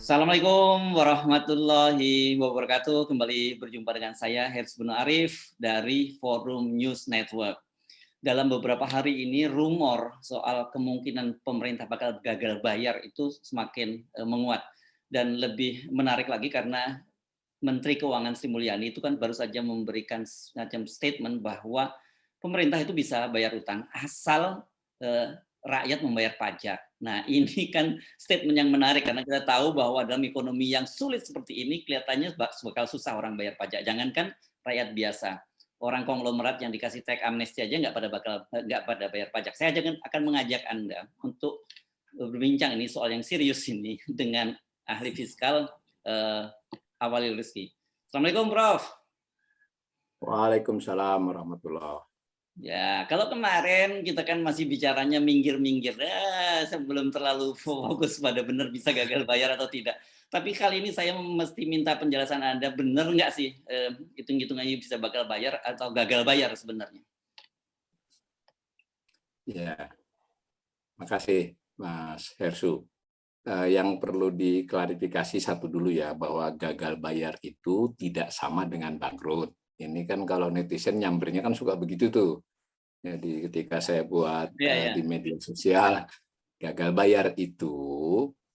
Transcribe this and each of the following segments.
Assalamualaikum warahmatullahi wabarakatuh. Kembali berjumpa dengan saya Hersy Beno Arif dari Forum News Network. Dalam beberapa hari ini rumor soal kemungkinan pemerintah bakal gagal bayar itu semakin menguat, dan lebih menarik lagi karena Menteri Keuangan Sri Mulyani itu kan baru saja memberikan semacam statement bahwa pemerintah itu bisa bayar utang asal rakyat membayar pajak. Nah, ini kan statement yang menarik karena kita tahu bahwa dalam ekonomi yang sulit seperti ini kelihatannya bakal susah orang bayar pajak. Jangankan rakyat biasa, orang konglomerat yang dikasih teks amnesti aja nggak pada bayar pajak. Saya akan mengajak Anda untuk berbincang ini soal yang serius ini dengan ahli fiskal Awalil Rizky. Assalamualaikum, Prof. Waalaikumsalam warahmatullahi. Ya, kalau kemarin kita kan masih bicaranya minggir-minggir, sebelum terlalu fokus pada benar bisa gagal bayar atau tidak. Tapi kali ini saya mesti minta penjelasan Anda, benar nggak sih hitung-hitungannya bisa bakal bayar atau gagal bayar sebenarnya? Ya, makasih Mas Hersu. Yang perlu diklarifikasi satu dulu ya, bahwa gagal bayar itu tidak sama dengan bangkrut. Ini kan kalau netizen nyambernya kan suka begitu tuh. Jadi ketika saya buat di media sosial, gagal bayar itu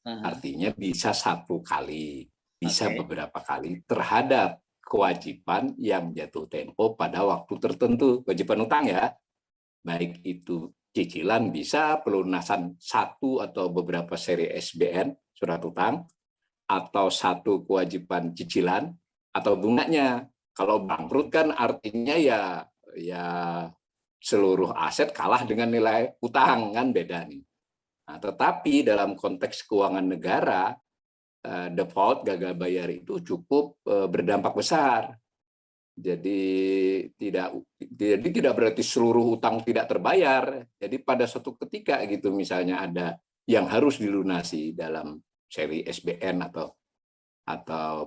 artinya bisa satu kali, bisa beberapa kali terhadap kewajiban yang jatuh tempo pada waktu tertentu. Kewajiban utang ya, baik itu cicilan bisa, pelunasan satu atau beberapa seri SBN, surat utang, atau satu kewajiban cicilan, atau bunganya. Kalau bangkrut kan artinya ya seluruh aset kalah dengan nilai utang, kan beda nih. Nah, tetapi dalam konteks keuangan negara, default gagal bayar itu cukup berdampak besar. Jadi tidak berarti seluruh utang tidak terbayar. Jadi pada suatu ketika gitu misalnya ada yang harus dilunasi dalam seri SBN atau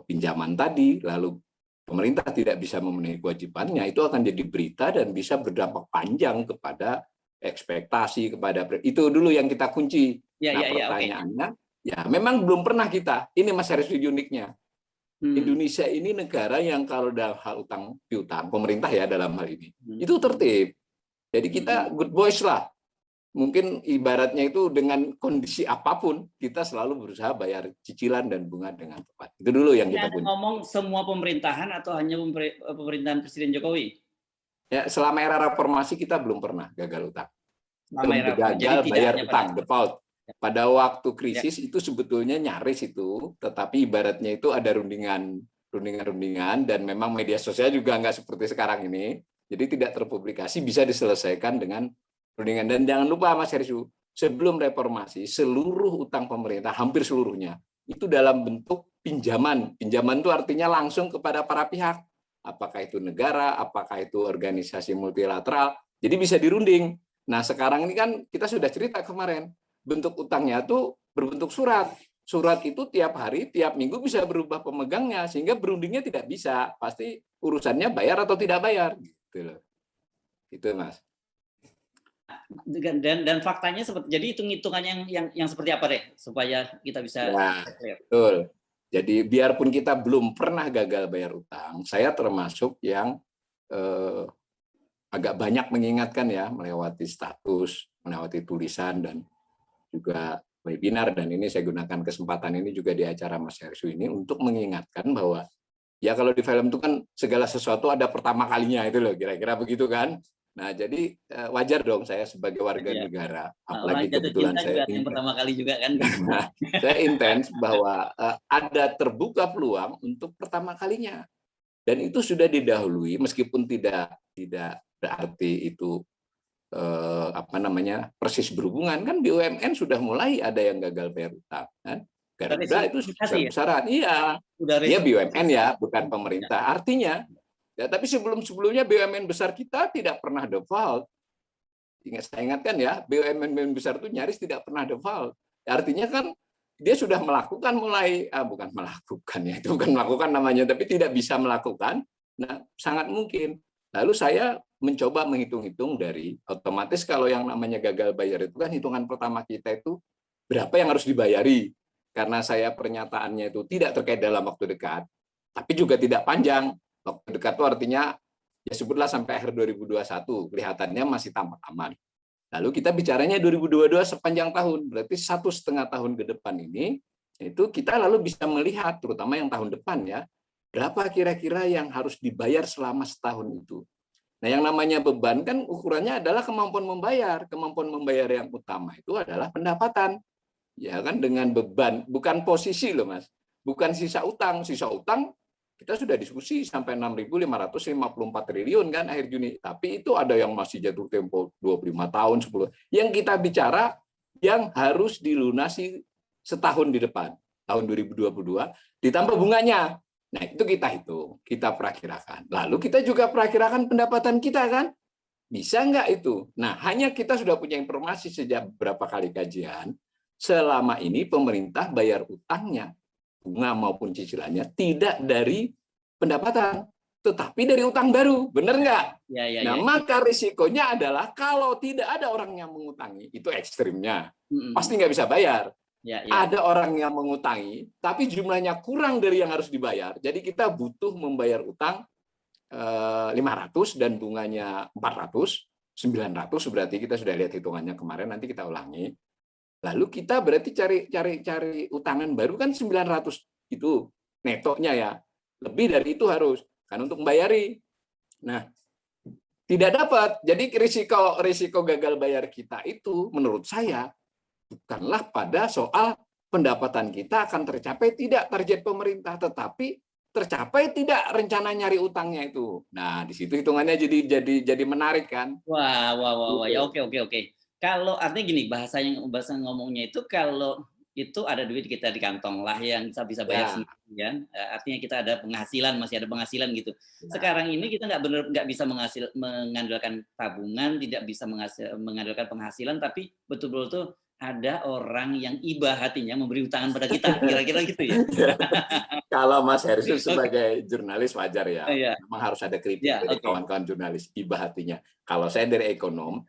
pinjaman tadi, lalu pemerintah tidak bisa memenuhi kewajibannya, itu akan jadi berita dan bisa berdampak panjang kepada ekspektasi, kepada itu dulu yang kita kunci. Pertanyaannya, memang belum pernah kita. Ini Mas Haris uniknya. Indonesia ini negara yang kalau dalam hal utang piutang, pemerintah ya dalam hal ini, itu tertib. Jadi kita good boys lah. Mungkin ibaratnya itu dengan kondisi apapun, kita selalu berusaha bayar cicilan dan bunga dengan tepat. Itu dulu yang kita punya. Ngomong semua pemerintahan atau hanya pemerintahan Presiden Jokowi? Ya, selama era reformasi kita belum pernah gagal utang. Gagal bayar utang, default. Pada waktu krisis itu sebetulnya nyaris itu, tetapi ibaratnya itu ada rundingan dan memang media sosial juga nggak seperti sekarang ini, jadi tidak terpublikasi, bisa diselesaikan dengan rundingan. Dan jangan lupa Mas Hersu, sebelum reformasi seluruh utang pemerintah, hampir seluruhnya, itu dalam bentuk pinjaman. Pinjaman itu artinya langsung kepada para pihak, apakah itu negara, apakah itu organisasi multilateral, jadi bisa dirunding. Nah sekarang ini kan kita sudah cerita kemarin, bentuk utangnya tuh berbentuk surat. Surat itu tiap hari, tiap minggu bisa berubah pemegangnya, sehingga berundingnya tidak bisa. Pasti urusannya bayar atau tidak bayar. Gitu loh. Itu Mas. Dan faktanya jadi hitung-hitungannya yang seperti apa deh, supaya kita bisa... Betul. Jadi biarpun kita belum pernah gagal bayar utang, saya termasuk yang agak banyak mengingatkan ya, melewati status, melewati tulisan, dan juga webinar, dan ini saya gunakan kesempatan ini juga di acara Mas Hersu ini untuk mengingatkan bahwa ya kalau di film itu kan segala sesuatu ada pertama kalinya, itu loh kira-kira begitu kan. Nah jadi wajar dong saya sebagai warga negara, apalagi kebetulan saya yang pertama kali juga kan. Saya intens bahwa ada terbuka peluang untuk pertama kalinya, dan itu sudah didahului meskipun tidak berarti itu persis berhubungan, kan BUMN sudah mulai ada yang gagal bayar utang kan. Garuda itu besar-besaran, iya BUMN ya, bukan pemerintah. Artinya ya, tapi sebelumnya BUMN besar kita tidak pernah default. Saya ingatkan ya, BUMN besar itu nyaris tidak pernah default. Artinya kan dia sudah melakukan bukan melakukan namanya, tapi tidak bisa melakukan. Nah sangat mungkin. Lalu saya mencoba menghitung-hitung dari, otomatis kalau yang namanya gagal bayar itu kan hitungan pertama kita itu berapa yang harus dibayari. karena saya pernyataannya itu tidak terkait dalam waktu dekat, tapi juga tidak panjang. Waktu dekat itu artinya ya sebutlah sampai akhir 2021, kelihatannya masih tampak aman. Lalu kita bicaranya 2022 sepanjang tahun, berarti 1,5 tahun ke depan ini, itu kita lalu bisa melihat, terutama yang tahun depan ya, berapa kira-kira yang harus dibayar selama setahun itu. Nah, yang namanya beban kan ukurannya adalah kemampuan membayar. Kemampuan membayar yang utama itu adalah pendapatan. Ya kan, dengan beban, bukan posisi loh Mas. Bukan sisa utang. Sisa utang kita sudah diskusi sampai 6.554 triliun kan akhir Juni. Tapi itu ada yang masih jatuh tempo 25 tahun, 10. Yang kita bicara yang harus dilunasi setahun di depan, tahun 2022, ditambah bunganya. Nah, itu kita hitung, kita perakirakan. Lalu kita juga perakirakan pendapatan kita kan. Bisa nggak itu? Nah, hanya kita sudah punya informasi sejak beberapa kali kajian, selama ini pemerintah bayar utangnya, bunga maupun cicilannya, tidak dari pendapatan, tetapi dari utang baru. Benar nggak? Nah, maka risikonya adalah kalau tidak ada orang yang mengutangi, itu ekstrimnya, pasti nggak bisa bayar. Ada orang yang mengutangi, tapi jumlahnya kurang dari yang harus dibayar. Jadi kita butuh membayar utang 500 dan bunganya 400, 900 berarti kita sudah lihat hitungannya kemarin, nanti kita ulangi. Lalu kita berarti cari utangan baru kan 900 itu netonya ya. Lebih dari itu harus kan untuk membayari. Nah, tidak dapat. Jadi risiko gagal bayar kita itu menurut saya bukanlah pada soal pendapatan kita akan tercapai tidak target pemerintah, tetapi tercapai tidak rencana nyari utangnya itu. Nah, di situ hitungannya jadi menarik kan? Wah. Ya, oke. Kalau artinya gini, bahasa ngomongnya itu kalau itu ada duit kita di kantong lah yang bisa bayar sendiri kan. Artinya kita ada penghasilan, masih ada penghasilan gitu. Sekarang ini kita nggak bisa mengandalkan tabungan, tidak bisa mengandalkan penghasilan, tapi betul-betul ada orang yang iba hatinya memberi utangan pada kita, kira-kira gitu ya. Kalau Mas Hersut sebagai jurnalis wajar ya, memang harus ada kritik dari kawan-kawan jurnalis, iba hatinya. Kalau saya dari ekonom,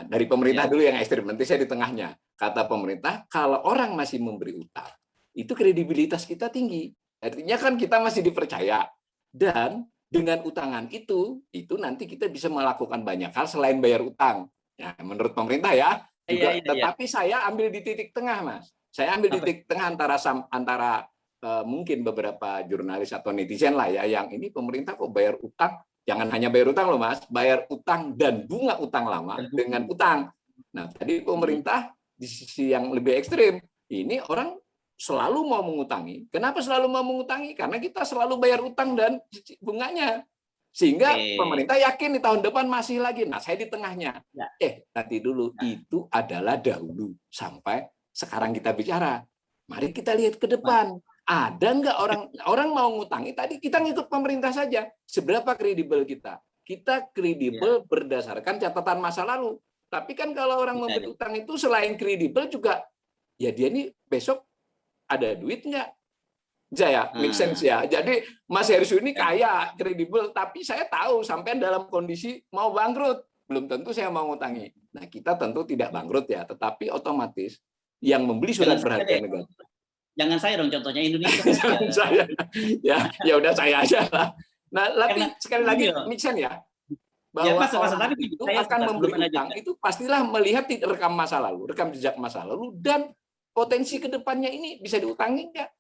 dari pemerintah dulu yang ekstrim, nanti saya di tengahnya. Kata pemerintah, kalau orang masih memberi utang, itu kredibilitas kita tinggi. Artinya kan kita masih dipercaya. Dan dengan utangan itu nanti kita bisa melakukan banyak hal selain bayar utang. Ya, menurut pemerintah ya. Juga, tetapi saya ambil di titik tengah, Mas. Saya ambil di titik tengah antara mungkin beberapa jurnalis atau netizen lah ya, yang ini pemerintah kok bayar utang. Jangan hanya bayar utang loh Mas, bayar utang dan bunga utang lama dengan utang. Nah, tadi pemerintah di sisi yang lebih ekstrim, ini orang selalu mau mengutangi. Kenapa selalu mau mengutangi? Karena kita selalu bayar utang dan bunganya. Sehingga pemerintah yakin di tahun depan masih lagi. Nah, saya di tengahnya. Nanti dulu, itu adalah dahulu. Sampai sekarang kita bicara. Mari kita lihat ke depan. Ada nggak orang mau ngutangi? Tadi kita ngikut pemerintah saja. Seberapa kredibel kita? Kita kredibel berdasarkan catatan masa lalu. Tapi kan kalau orang memberi utang itu selain kredibel juga, ya dia ini besok ada duit nggak? Saya make sense ya. Jadi Mas Hersut ini kaya, kredibel, tapi saya tahu sampai dalam kondisi mau bangkrut. Belum tentu saya mau ngutangi. Nah, kita tentu tidak bangkrut ya, tetapi otomatis yang membeli surat berharga negara. Jangan saya dong contohnya, Indonesia. Saya. Ya udah saya aja lah. Nah, tapi sekali lagi make sense ya. Bahwa orang itu akan memberi utang itu pastilah melihat rekam masa lalu, rekam jejak masa lalu, dan potensi kedepannya ini bisa diutangi nggak?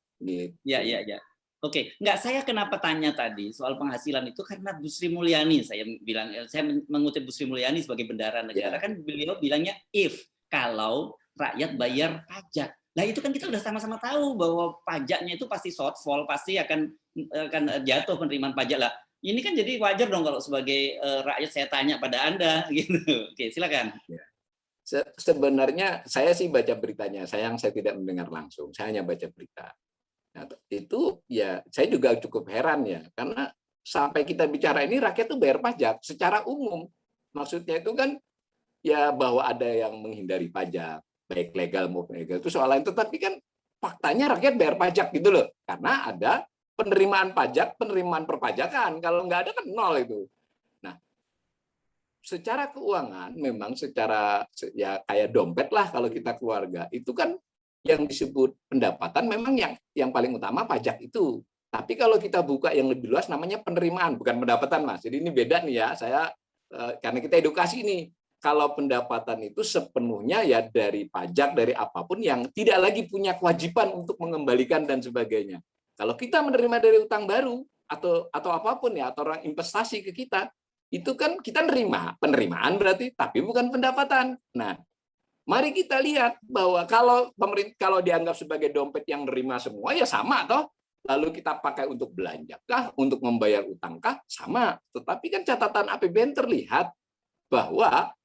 Ya. Oke, saya kenapa tanya tadi soal penghasilan itu karena Bu Sri Mulyani, saya mengutip Bu Sri Mulyani sebagai bendahara negara, kan beliau bilangnya kalau rakyat bayar pajak. Nah, itu kan kita udah sama-sama tahu bahwa pajaknya itu pasti shortfall, pasti akan jatuh penerimaan pajak lah. Ini kan jadi wajar dong kalau sebagai rakyat saya tanya pada Anda gitu. Oke, silakan. Sebenarnya saya sih baca beritanya, sayang saya tidak mendengar langsung, saya hanya baca berita. Nah, itu ya saya juga cukup heran ya, karena sampai kita bicara ini rakyat tuh bayar pajak secara umum. Maksudnya itu kan ya bahwa ada yang menghindari pajak, baik legal maupun ilegal, itu soal lain. Tetapi kan faktanya rakyat bayar pajak gitu loh, karena ada penerimaan pajak, penerimaan perpajakan. Kalau nggak ada kan nol itu. Nah, secara keuangan memang secara ya kayak dompet lah kalau kita keluarga itu kan yang disebut pendapatan memang yang paling utama pajak itu. Tapi kalau kita buka yang lebih luas namanya penerimaan, bukan pendapatan, Mas. Jadi ini beda nih ya. Saya karena kita edukasi nih. Kalau pendapatan itu sepenuhnya ya dari pajak, dari apapun yang tidak lagi punya kewajiban untuk mengembalikan dan sebagainya. Kalau kita menerima dari utang baru atau apapun ya, atau orang investasi ke kita, itu kan kita nerima, penerimaan berarti, tapi bukan pendapatan. Nah, mari kita lihat bahwa kalau dianggap sebagai dompet yang nerima semua ya sama toh. Lalu kita pakai untuk belanja kah, untuk membayar utang kah, sama. Tetapi kan catatan APBN terlihat bahwa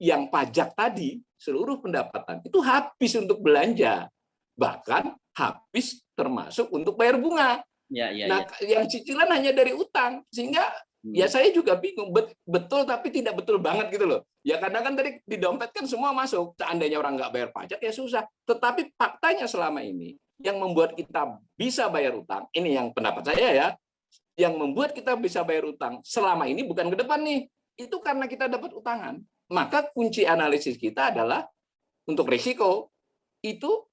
yang pajak tadi seluruh pendapatan itu habis untuk belanja, bahkan habis termasuk untuk bayar bunga. Nah, yang cicilan hanya dari utang, sehingga ya saya juga bingung, betul tapi tidak betul banget gitu loh. Ya karena kan tadi di dompet kan semua masuk, seandainya orang nggak bayar pajak ya susah. Tetapi faktanya selama ini yang membuat kita bisa bayar utang, ini yang pendapat saya ya, yang membuat kita bisa bayar utang selama ini bukan ke depan nih, itu karena kita dapat utangan. Maka kunci analisis kita adalah untuk risiko itu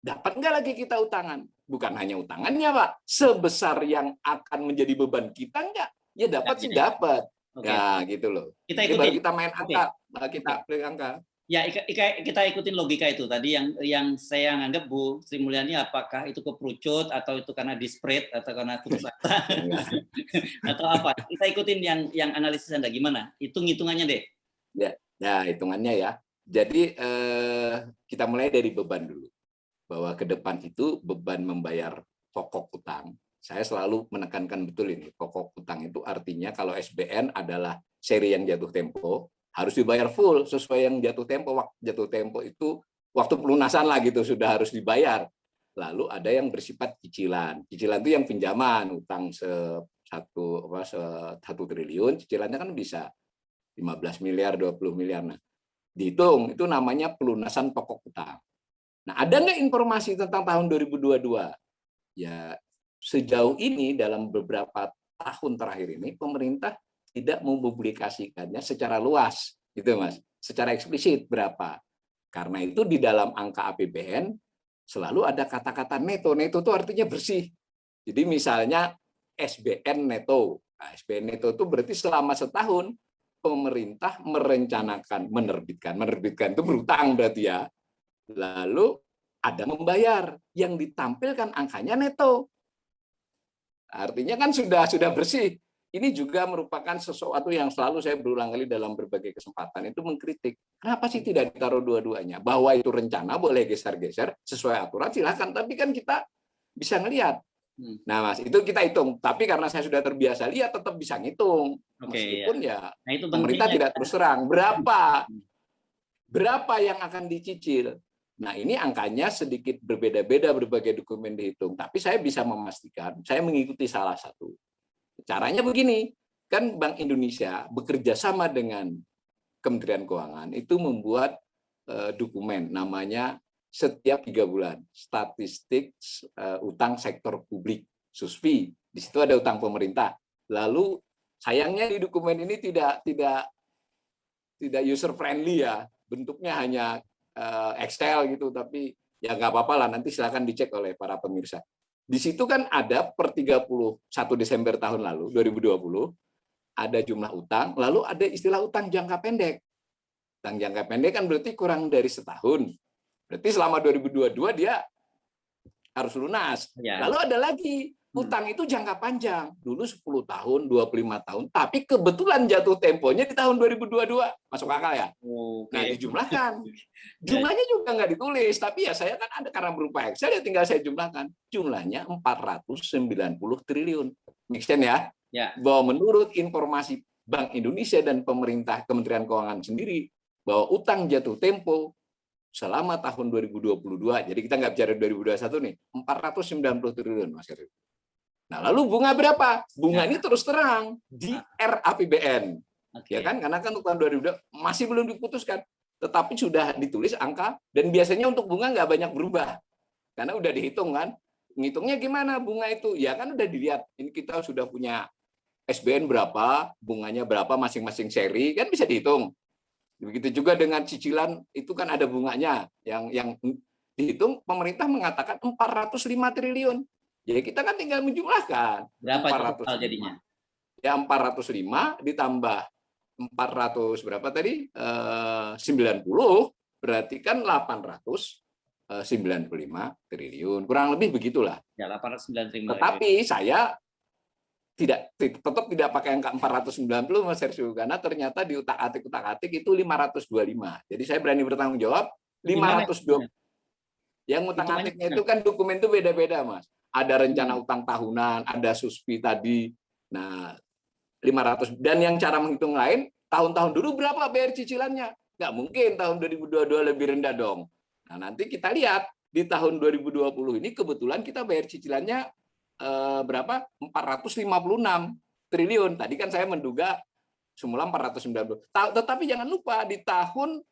dapat nggak lagi kita utangan? Bukan hanya utangannya, Pak, sebesar yang akan menjadi beban kita nggak? Ya dapat sih dapat. Ya gitu loh. Kita ikutin. Baru kita main angka, kita klik angka. Ya, kita ikutin logika itu tadi yang saya anggap Bu Sri Mulyani, apakah itu keperucut atau itu karena disparate atau karena putus asa atau apa? Kita ikutin yang analisis Anda gimana? Hitungannya deh. Ya, nah hitungannya ya. Jadi kita mulai dari beban dulu. Bahwa ke depan itu beban membayar pokok utang. Saya selalu menekankan betul ini. Pokok utang itu artinya kalau SBN adalah seri yang jatuh tempo, harus dibayar full sesuai yang jatuh tempo. Jatuh tempo itu waktu pelunasan lah gitu, sudah harus dibayar. Lalu ada yang bersifat cicilan. Cicilan itu yang pinjaman, utang 1 triliun, cicilannya kan bisa 15 miliar, 20 miliar. Nah, dihitung, itu namanya pelunasan pokok utang. Nah, ada nggak informasi tentang tahun 2022? Ya, sejauh ini dalam beberapa tahun terakhir ini, pemerintah tidak mempublikasikannya secara luas, gitu Mas, secara eksplisit berapa. Karena itu di dalam angka APBN selalu ada kata-kata neto. Neto itu artinya bersih. Jadi misalnya SBN neto. Nah, SBN neto itu berarti selama setahun pemerintah merencanakan menerbitkan itu berutang berarti ya. Lalu ada membayar yang ditampilkan angkanya neto. Artinya kan sudah bersih. Ini juga merupakan sesuatu yang selalu saya berulang kali dalam berbagai kesempatan itu mengkritik. Kenapa sih tidak ditaruh dua-duanya? Bahwa itu rencana boleh geser-geser sesuai aturan silahkan, tapi kan kita bisa ngelihat. Nah Mas, itu kita hitung. Tapi karena saya sudah terbiasa lihat, tetap bisa ngitung. Meskipun ya nah, itu pemerintah tidak terus terang. Berapa yang akan dicicil? Nah ini angkanya sedikit berbeda-beda, berbagai dokumen dihitung. Tapi saya bisa memastikan, saya mengikuti salah satu. Caranya begini, kan Bank Indonesia bekerja sama dengan Kementerian Keuangan itu membuat dokumen namanya setiap 3 bulan statistik utang sektor publik (SUSPI). Di situ ada utang pemerintah. Lalu sayangnya di dokumen ini tidak user friendly ya, bentuknya hanya Excel gitu, tapi ya nggak apa-apa lah, nanti silakan dicek oleh para pemirsa. Di situ kan ada per 31 Desember tahun lalu, 2020, ada jumlah utang, lalu ada istilah utang jangka pendek. Utang jangka pendek kan berarti kurang dari setahun. Berarti selama 2022 dia harus lunas. Ya. Lalu ada lagi, utang itu jangka panjang. Dulu 10 tahun, 25 tahun, tapi kebetulan jatuh temponya di tahun 2022. Masuk akal ya? Okay. Nah, dijumlahkan. Jumlahnya juga nggak ditulis, tapi ya saya kan ada karena berupa Excel, ya tinggal saya jumlahkan. Jumlahnya 490 triliun. Make sense ya? Ya. Bahwa menurut informasi Bank Indonesia dan pemerintah Kementerian Keuangan sendiri, bahwa utang jatuh tempo selama tahun 2022, jadi kita nggak bicara 2021 nih, 490 triliun, Mas Heru. Nah, lalu bunga berapa? Bunga ini terus terang di RAPBN. Okay. Ya kan? Karena kan untuk tahun 2022 masih belum diputuskan, tetapi sudah ditulis angka, dan biasanya untuk bunga nggak banyak berubah. Karena udah dihitung kan. Ngitungnya gimana bunga itu? Ya kan udah dilihat. Ini kita sudah punya SBN berapa, bunganya berapa masing-masing seri, kan bisa dihitung. Begitu juga dengan cicilan, itu kan ada bunganya yang dihitung pemerintah mengatakan 405 triliun. Jadi kita kan tinggal menjumlahkan. Berapa total jadinya? Ya 405 ditambah 400 berapa tadi? 90 berarti kan 895 triliun. Kurang lebih begitulah. Ya 895. Tetapi saya tetap tidak pakai angka 490 Mas Hersyu, karena ternyata di utak-atik itu 525. Jadi saya berani bertanggung jawab 520. Yang utak-atiknya itu kan dokumen itu beda-beda, Mas. Ada rencana utang tahunan, ada suspi tadi. Nah, 500. Dan yang cara menghitung lain, tahun-tahun dulu berapa bayar cicilannya? Nggak mungkin tahun 2022 lebih rendah dong. Nah, nanti kita lihat di tahun 2020 ini kebetulan kita bayar cicilannya berapa? 456 triliun. Tadi kan saya menduga semula 490. Tetapi jangan lupa di tahun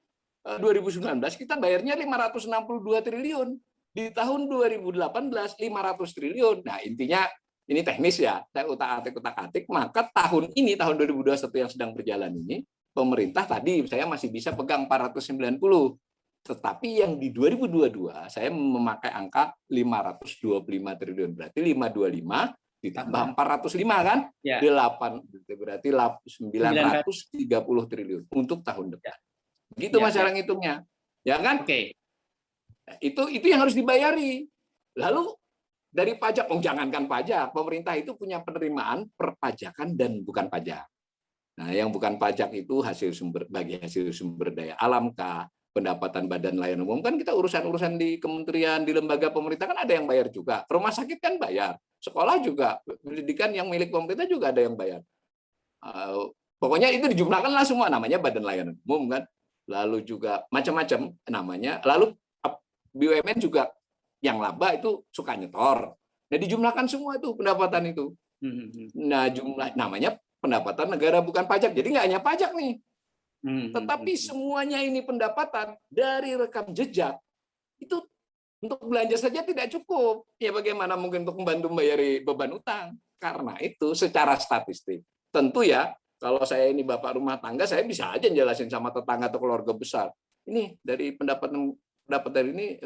2019 kita bayarnya 562 triliun. Di tahun 2018 500 triliun. Nah, intinya ini teknis ya, saya utak-atik, maka tahun ini, tahun 2021 yang sedang berjalan ini, pemerintah tadi saya masih bisa pegang 490. Tetapi yang di 2022, saya memakai angka 525 triliun. Berarti 525 ditambah 405 kan? Ya. 8, berarti 930 triliun untuk tahun depan. Begitu Mas cara ngitungnya. Ya kan? Oke. Itu yang harus dibayari. Lalu dari pajak, jangankan pajak, pemerintah itu punya penerimaan perpajakan dan bukan pajak. Nah, yang bukan pajak itu hasil sumber daya alam kah, pendapatan badan layanan umum, kan kita urusan-urusan di kementerian, di lembaga pemerintah kan ada yang bayar juga. Rumah sakit kan bayar, sekolah juga, pendidikan yang milik pemerintah juga ada yang bayar. Pokoknya itu dijumlahkanlah semua, namanya badan layanan umum kan. Lalu juga macam-macam namanya. Lalu BUMN juga yang laba itu suka nyetor. Nah, dijumlahkan semua itu pendapatan itu. Nah, namanya pendapatan negara bukan pajak. Jadi nggak hanya pajak nih. Tetapi semuanya ini pendapatan dari rekam jejak. Itu untuk belanja saja tidak cukup. Ya bagaimana mungkin untuk membantu membayari beban utang? Karena itu secara statistik. Tentu ya, kalau saya ini bapak rumah tangga, saya bisa aja jelasin sama tetangga atau keluarga besar. Ini dari pendapatan dari ini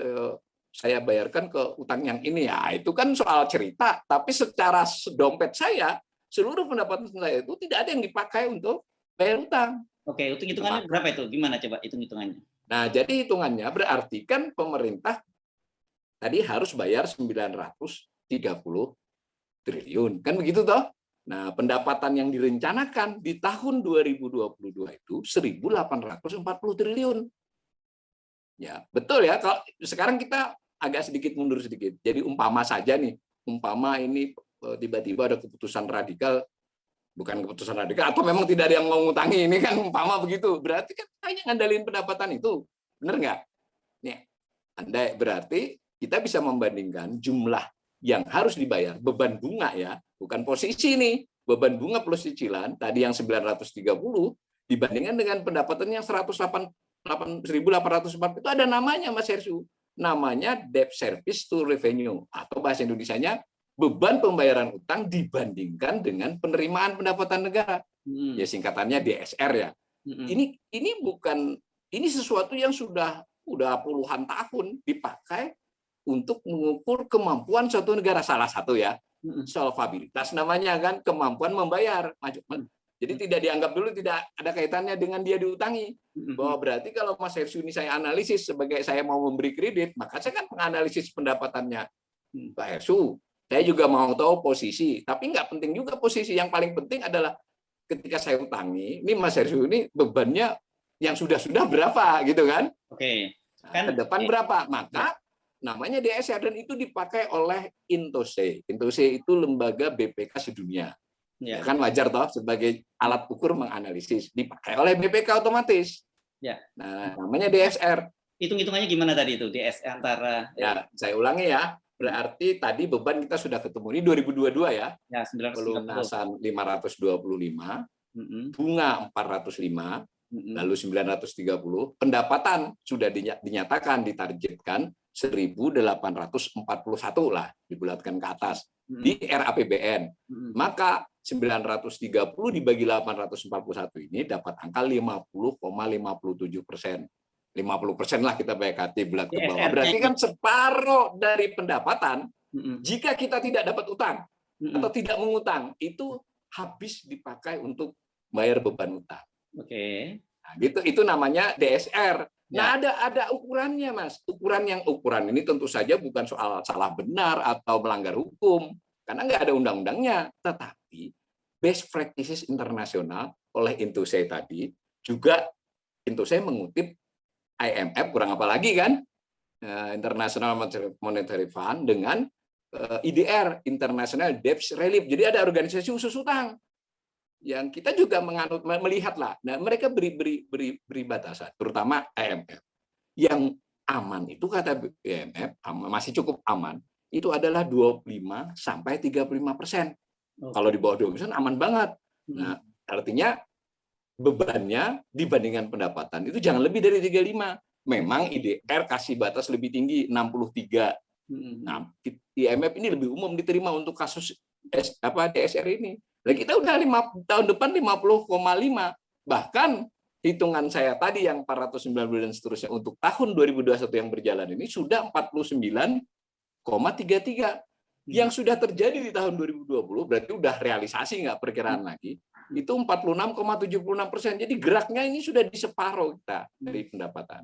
saya bayarkan ke utang yang ini, ya itu kan soal cerita, tapi secara dompet saya seluruh pendapatan saya itu tidak ada yang dipakai untuk bayar utang. Oke, hitung-hitungannya berapa itu? Gimana coba hitung-hitungannya? Nah, jadi hitungannya berarti kan pemerintah tadi harus bayar 930 triliun, kan begitu toh? Nah, pendapatan yang direncanakan di tahun 2022 itu 1.840 triliun. Ya, betul ya. Kalau sekarang kita agak sedikit mundur sedikit. Jadi umpama saja nih, umpama ini tiba-tiba ada keputusan radikal, bukan keputusan radikal, atau memang tidak ada yang mau ngutangi, ini kan umpama begitu. Berarti kan hanya ngandalin pendapatan itu. Benar nggak? Nih, andai berarti kita bisa membandingkan jumlah yang harus dibayar, beban bunga ya, bukan posisi nih, beban bunga plus cicilan, tadi yang 930, dibandingkan dengan pendapatan yang 1.840 itu ada namanya Mas Hersyu. Namanya debt service to revenue, atau bahasa Indonesianya beban pembayaran utang dibandingkan dengan penerimaan pendapatan negara. Ya singkatannya DSR ya. Ini sesuatu yang sudah puluhan tahun dipakai untuk mengukur kemampuan suatu negara, salah satu ya. Solvabilitas namanya kan, kemampuan membayar. Jadi tidak dianggap dulu tidak ada kaitannya dengan dia diutangi. Bahwa berarti kalau Mas Hersyu ini saya analisis sebagai saya mau memberi kredit, maka saya kan menganalisis pendapatannya Pak Hersyu. Saya juga mau tahu posisi, tapi nggak penting juga posisi. Yang paling penting adalah ketika saya utangi, ini Mas Hersyu ini bebannya yang sudah berapa gitu kan? Oke. Ke depan berapa? Maka namanya DSR, dan itu dipakai oleh Intose. Intose itu lembaga BPK sedunia. Ya kan wajar toh sebagai alat ukur menganalisis, dipakai oleh BPK otomatis. Ya. Nah, namanya DSR. Hitung-hitungannya gimana tadi itu DSR antara? Ya, saya ulangi ya. Berarti tadi beban kita sudah ketemu. Ini 2022 ya. Ya, 930. Pelunasan 525, bunga 405, lalu 930. Pendapatan sudah dinyatakan ditargetkan 1.841 lah, dibulatkan ke atas di RAPBN. Maka 930 dibagi 841 ini dapat angka 50,57%. 50% lah kita BKT bulat ke bawah. Berarti kan separuh dari pendapatan jika kita tidak dapat utang atau tidak mengutang, itu habis dipakai untuk bayar beban utang. Oke. Nah, gitu, itu namanya DSR. Nah, ada ukurannya, Mas. Ukuran ini tentu saja bukan soal salah benar atau melanggar hukum, karena nggak ada undang-undangnya. Tetapi best practices internasional oleh Intuse tadi juga Intuse mengutip IMF, kurang apa lagi kan, International Monetary Fund, dengan IDR, International Debt Relief. Jadi ada organisasi khusus utang yang kita juga melihatlah. Nah, mereka beri batasan, terutama IMF. Yang aman itu kata IMF masih cukup aman. Itu adalah 25-35%. Kalau di bawah 20% aman banget. Nah, artinya bebannya dibandingkan pendapatan itu jangan lebih dari 35. Memang IDR kasih batas lebih tinggi 63. Nah, IMF ini lebih umum diterima untuk kasus DSR ini. Nah, kita udah tahun depan 50,5. Bahkan hitungan saya tadi yang 490 dan seterusnya untuk tahun 2021 yang berjalan ini sudah 49,33. Yang sudah terjadi di tahun 2020 berarti udah realisasi nggak perkiraan lagi. Itu 46,76%. Jadi geraknya ini sudah di separuh kita dari pendapatan.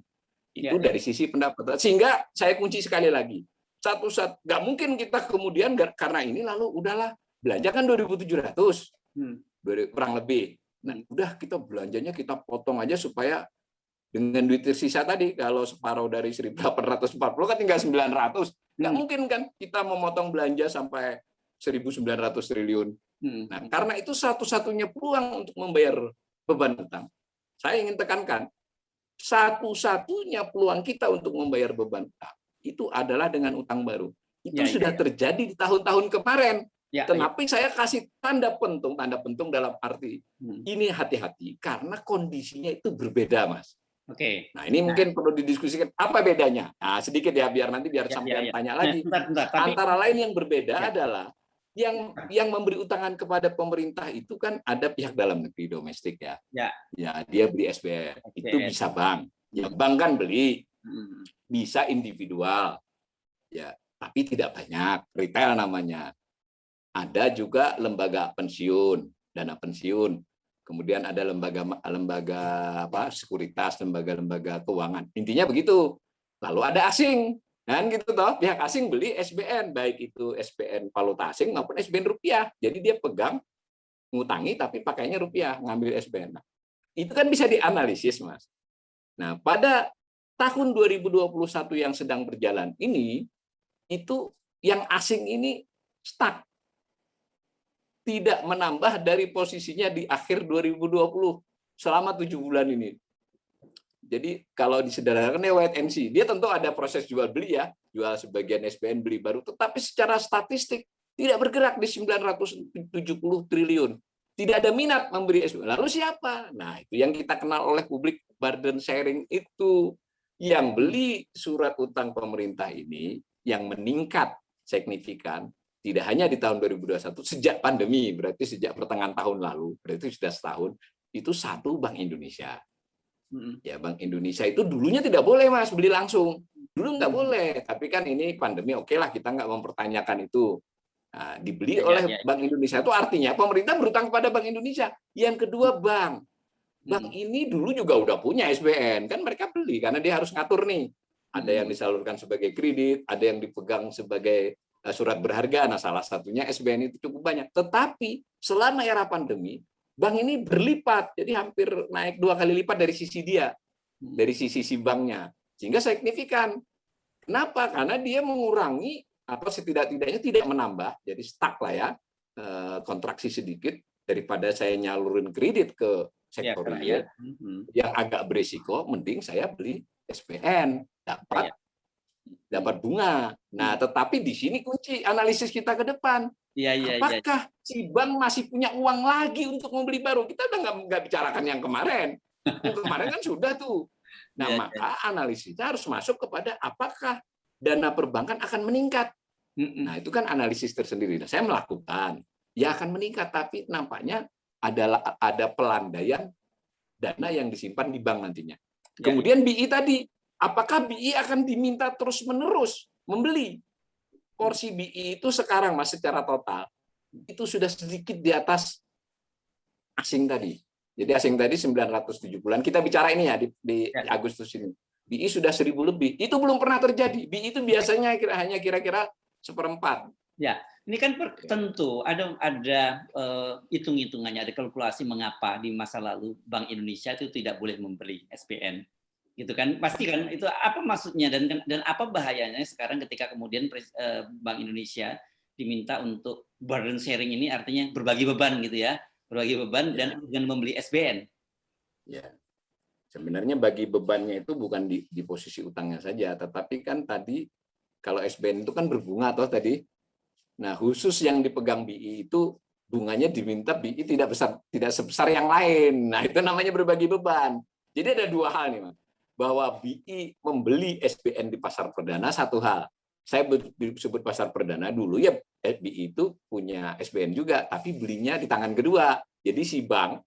Itu dari sisi pendapatan. Sehingga saya kunci sekali lagi. Satu-satu nggak mungkin kita kemudian karena ini lalu udahlah belanja kan 2.700 kurang lebih. Nah, udah kita belanjanya kita potong aja supaya dengan duit tersisa tadi, kalau separuh dari 1.840 kan tinggal 900. Nggak mungkin kan kita memotong belanja sampai 1.900 triliun. Nah, karena itu satu-satunya peluang untuk membayar beban utang. Saya ingin tekankan, satu-satunya peluang kita untuk membayar beban utang itu adalah dengan utang baru. Itu sudah terjadi di tahun-tahun kemarin. Tetapi saya kasih tanda pentung dalam arti ini hati-hati karena kondisinya itu berbeda, Mas. Oke. Nah, ini mungkin perlu didiskusikan apa bedanya. Nah, sedikit ya biar sampai tanya lagi. Antara lain yang berbeda adalah yang memberi utangan kepada pemerintah itu kan ada pihak dalam negeri domestik ya. Ya, dia beli SBN. Itu bisa bank. Ya, bank kan beli. Bisa individual. Ya, tapi tidak banyak, retail namanya. Ada juga lembaga pensiun, dana pensiun. Kemudian ada lembaga sekuritas, lembaga keuangan. Intinya begitu. Lalu ada asing, kan gitu toh. Pihak asing beli SBN, baik itu SBN valuta asing maupun SBN rupiah. Jadi dia pegang, ngutangi tapi pakainya rupiah, ngambil SBN. Nah, itu kan bisa dianalisis, Mas. Nah, pada tahun 2021 yang sedang berjalan ini, itu yang asing ini stuck. Tidak menambah dari posisinya di akhir 2020 selama 7 bulan ini. Jadi kalau disederhanakan wait and see, dia tentu ada proses jual beli ya, jual sebagian SBN beli baru, tetapi secara statistik tidak bergerak di 970 triliun. Tidak ada minat memberi SBN. Lalu siapa? Nah, itu yang kita kenal oleh publik burden sharing itu. Yang beli surat utang pemerintah ini yang meningkat signifikan. Tidak hanya di tahun 2021, sejak pandemi, berarti sejak pertengahan tahun lalu, berarti sudah setahun, itu satu Bank Indonesia. Ya, Bank Indonesia itu dulunya tidak boleh, Mas, beli langsung. Dulu nggak boleh, tapi kan ini pandemi, oke lah, kita nggak mempertanyakan itu. Nah, dibeli oleh Bank Indonesia itu artinya pemerintah berutang kepada Bank Indonesia. Yang kedua, bank. Bank ini dulu juga udah punya SBN, kan mereka beli, karena dia harus ngatur nih. Ada yang disalurkan sebagai kredit, ada yang dipegang sebagai surat berharga. Nah, salah satunya SBN itu cukup banyak. Tetapi selama era pandemi, bank ini berlipat. Jadi hampir naik 2 kali lipat dari sisi dia. Dari sisi si banknya. Sehingga signifikan. Kenapa? Karena dia mengurangi atau setidak-tidaknya tidak menambah. Jadi stuck lah ya. Kontraksi sedikit daripada saya nyalurin kredit ke sektor real. Yang agak berisiko, mending saya beli SBN. Dapat bunga. Nah, tetapi di sini kunci analisis kita ke depan. Apakah si bank masih punya uang lagi untuk membeli baru? Kita udah nggak bicarakan yang kemarin. Kemarin kan sudah tuh. Nah, maka analisisnya harus masuk kepada apakah dana perbankan akan meningkat. Nah, itu kan analisis tersendiri. Nah, saya melakukan. Ya akan meningkat, tapi nampaknya ada pelandaian dana yang disimpan di bank nantinya. Kemudian BI tadi, apakah BI akan diminta terus-menerus membeli? Porsi BI itu sekarang Mas secara total itu sudah sedikit di atas asing tadi. Jadi asing tadi 970-an. Kita bicara ini ya di Agustus ini. BI sudah 1000 lebih. Itu belum pernah terjadi. BI itu biasanya hanya kira-kira 1/4. Ya, ini kan tentu ada hitung-hitungannya, ada kalkulasi mengapa di masa lalu Bank Indonesia itu tidak boleh membeli SBN, gitu kan? Pasti kan itu apa maksudnya dan apa bahayanya sekarang ketika kemudian Bank Indonesia diminta untuk burden sharing ini, artinya berbagi beban gitu ya, berbagi beban dan dengan membeli SBN. Ya, sebenarnya bagi bebannya itu bukan di posisi utangnya saja, tetapi kan tadi kalau SBN itu kan berbunga atau tadi. Nah, khusus yang dipegang BI itu bunganya diminta BI tidak sebesar yang lain. Nah, itu namanya berbagi beban. Jadi ada dua hal nih, Mas. Bahwa BI membeli SBN di pasar perdana satu hal. Saya sebut pasar perdana dulu ya, BI itu punya SBN juga, tapi belinya di tangan kedua. Jadi si bank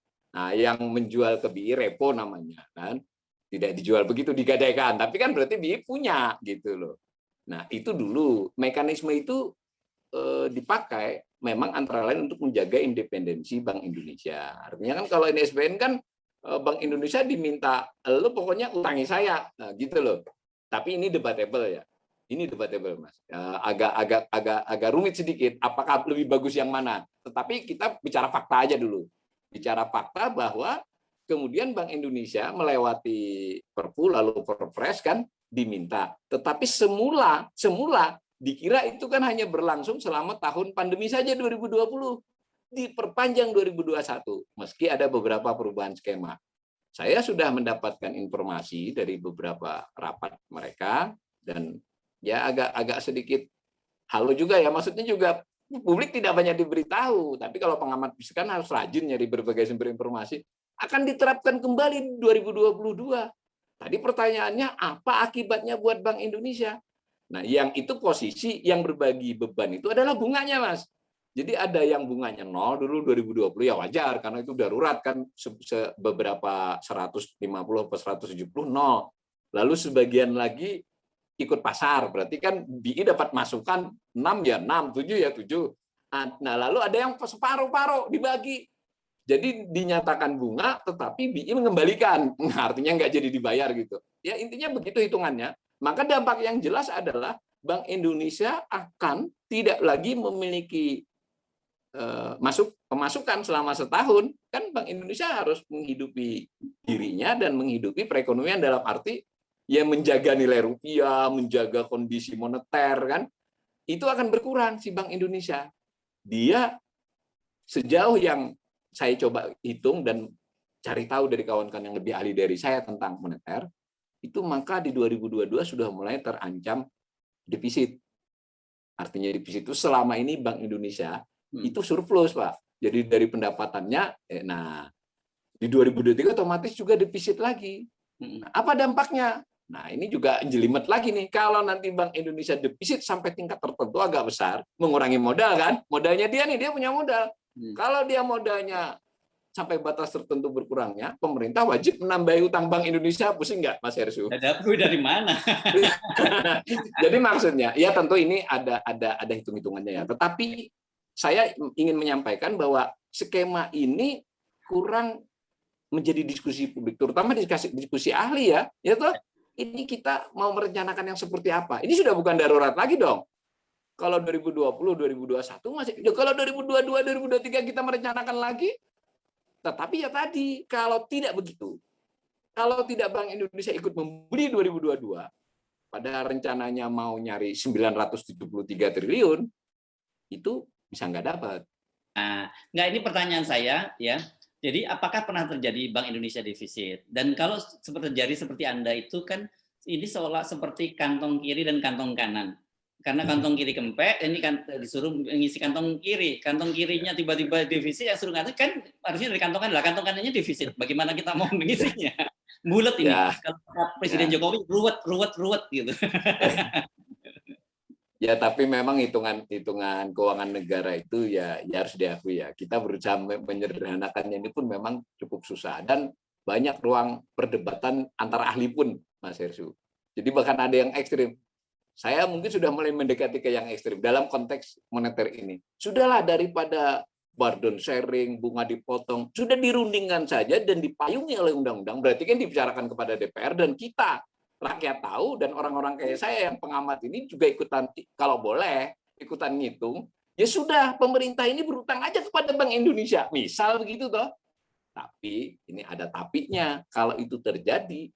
yang menjual ke BI repo namanya kan. Tidak dijual begitu digadaikan, tapi kan berarti BI punya gitu loh. Nah, itu dulu mekanisme itu dipakai memang antara lain untuk menjaga independensi Bank Indonesia. Artinya kan kalau ini SBN kan Bank Indonesia diminta lo pokoknya utangi saya, nah, gitu loh. Tapi ini debatable ya. Ini debatable Mas. Agak rumit sedikit. Apakah lebih bagus yang mana? Tetapi kita bicara fakta aja dulu. Bicara fakta bahwa kemudian Bank Indonesia melewati Perpu lalu Perpres kan diminta. Tetapi semula dikira itu kan hanya berlangsung selama tahun pandemi saja 2020. Diperpanjang 2021, meski ada beberapa perubahan skema. Saya sudah mendapatkan informasi dari beberapa rapat mereka, dan ya agak sedikit halu juga ya, maksudnya juga publik tidak banyak diberitahu, tapi kalau pengamat kan harus rajin nyari berbagai sumber informasi, akan diterapkan kembali 2022. Tadi pertanyaannya, apa akibatnya buat Bank Indonesia? Nah, yang itu posisi yang berbagi beban itu adalah bunganya, Mas. Jadi ada yang bunganya 0 dulu 2020 ya wajar karena itu darurat kan beberapa 150 atau 170 0. Lalu sebagian lagi ikut pasar, berarti kan BI dapat masukan 6 ya 6, 7 ya 7. Nah, lalu ada yang separuh-paruh dibagi. Jadi dinyatakan bunga tetapi BI mengembalikan. Nah, artinya nggak jadi dibayar gitu. Ya intinya begitu hitungannya. Maka dampak yang jelas adalah Bank Indonesia akan tidak lagi memiliki pemasukan selama setahun. Kan Bank Indonesia harus menghidupi dirinya dan menghidupi perekonomian dalam arti ya menjaga nilai rupiah, menjaga kondisi moneter kan. Itu akan berkurang si Bank Indonesia. Dia sejauh yang saya coba hitung dan cari tahu dari kawan-kawan yang lebih ahli dari saya tentang moneter, itu maka di 2022 sudah mulai terancam defisit. Artinya defisit itu selama ini Bank Indonesia itu surplus, Pak. Jadi dari pendapatannya, nah di 2023 otomatis juga defisit lagi. Nah, apa dampaknya? Nah ini juga jelimet lagi nih. Kalau nanti Bank Indonesia defisit sampai tingkat tertentu agak besar, mengurangi modal kan? Modalnya dia nih, dia punya modal. Kalau dia modalnya sampai batas tertentu berkurangnya, pemerintah wajib menambahi utang Bank Indonesia, pusing nggak, Mas Hersu? Dari mana? Jadi maksudnya, ya tentu ini ada hitung-hitungannya ya. Tetapi saya ingin menyampaikan bahwa skema ini kurang menjadi diskusi publik, terutama diskusi ahli ya. Ya toh, ini kita mau merencanakan yang seperti apa? Ini sudah bukan darurat lagi dong. Kalau 2020, 2021 masih. Kalau 2022, 2023 kita merencanakan lagi. Tetapi ya tadi, kalau tidak begitu, kalau tidak Bank Indonesia ikut membeli 2022, pada rencananya mau nyari 973 triliun, itu bisa nggak dapat. Nah, nggak, ini pertanyaan saya ya. Jadi apakah pernah terjadi Bank Indonesia defisit? Dan kalau terjadi seperti Anda itu kan, ini seolah seperti kantong kiri dan kantong kanan. Karena kantong kiri kempek, ini kan disuruh mengisi kantong kiri. Kantong kirinya tiba-tiba defisit, yang suruh ngasih kan harusnya dari kantong kanan. Lah kantong kanannya defisit. Bagaimana kita mau mengisinya? Bulat ini. Ya. Kalau Presiden Jokowi ruwet gitu. Ya, tapi memang hitungan keuangan negara itu ya harus diakui ya. Kita berusaha menyederhanakannya ini pun memang cukup susah. Dan banyak ruang perdebatan antara ahli pun, Mas Hersu. Jadi bahkan ada yang ekstrim. Saya mungkin sudah mulai mendekati ke yang ekstrim dalam konteks moneter ini. Sudahlah, daripada burden sharing, bunga dipotong, sudah dirundingkan saja dan dipayungi oleh undang-undang. Berarti kan dibicarakan kepada DPR dan kita, rakyat tahu, dan orang-orang kayak saya yang pengamat ini juga ikutan, kalau boleh, ikutan ngitung. Ya sudah, pemerintah ini berutang aja kepada Bank Indonesia. Misal begitu toh. Tapi, ini ada tapinya, kalau itu terjadi,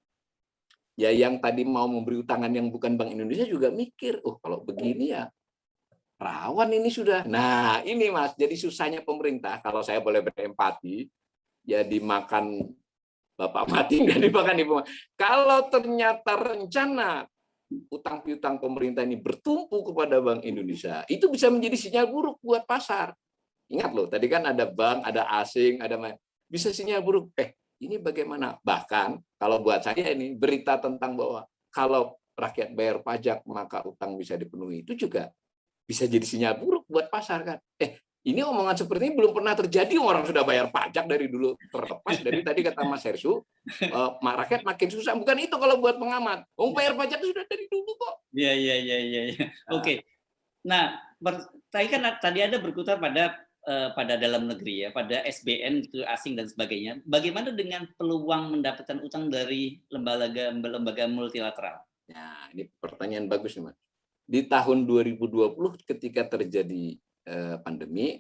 ya yang tadi mau memberi utangan yang bukan Bank Indonesia juga mikir, oh kalau begini ya rawan ini sudah. Nah ini Mas, jadi susahnya pemerintah, kalau saya boleh berempati, ya dimakan bapak mati, nggak dimakan ibu. Kalau ternyata rencana utang piutang pemerintah ini bertumpu kepada Bank Indonesia, itu bisa menjadi sinyal buruk buat pasar. Ingat loh, tadi kan ada bank, ada asing, ada bisa sinyal buruk. Ini bagaimana? Bahkan kalau buat saya ini berita tentang bahwa kalau rakyat bayar pajak maka utang bisa dipenuhi, itu juga bisa jadi sinyal buruk buat pasar kan. Ini omongan seperti ini belum pernah terjadi, orang sudah bayar pajak dari dulu. Terlepas dari tadi kata Mas Hersu, rakyat makin susah. Bukan itu kalau buat pengamat. Bayar pajak sudah dari dulu kok. Iya. Oke. Nah, tadi ada berkutat pada dalam negeri ya, pada SBN itu asing dan sebagainya. Bagaimana dengan peluang mendapatkan utang dari lembaga multilateral? Nah, ini pertanyaan bagus nih, Mas. Di tahun 2020 ketika terjadi pandemi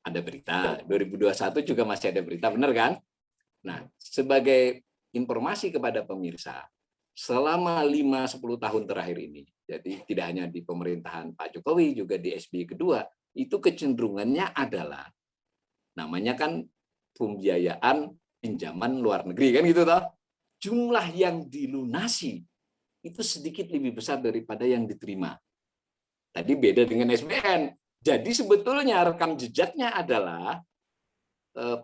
ada berita, 2021 juga masih ada berita, benar kan? Nah, sebagai informasi kepada pemirsa, selama 5-10 tahun terakhir ini, jadi tidak hanya di pemerintahan Pak Jokowi, juga di SBY kedua, itu kecenderungannya adalah namanya kan pembiayaan pinjaman luar negeri kan gitu toh. Jumlah yang dilunasi itu sedikit lebih besar daripada yang diterima. Tadi beda dengan SBN. Jadi sebetulnya rekam jejaknya adalah